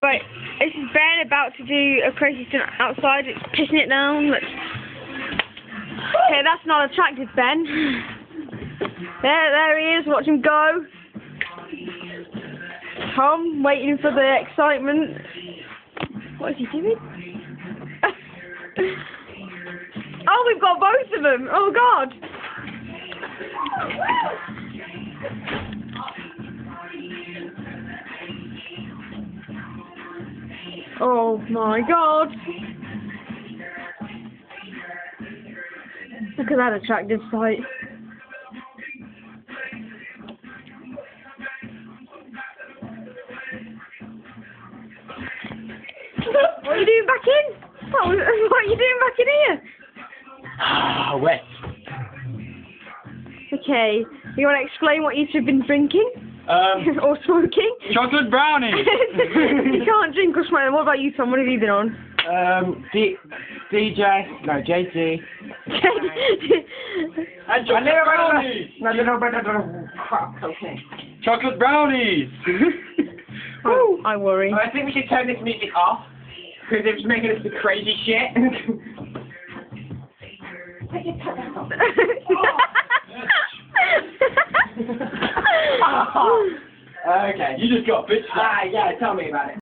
Right, this is Ben about to do a crazy stunt outside. It's pissing it down. Let's... Okay, that's not attractive, Ben. There he is. Watch him go. Tom, waiting for the excitement. What is he doing? Oh, we've got both of them. Oh God. Oh my God! Look at that attractive sight. What are you doing back in? What are you doing back in here? Wet. Okay, you want to explain what you two have been drinking? Or smoking? Chocolate brownie. You can't drink or smoke. What about you, Tom? What have you been on? JT. And chocolate brownies. Chocolate brownies. Oh, I worry. I think we should turn this music off because it's making us do crazy shit. Okay, you just got bitch. Yeah, tell me about it.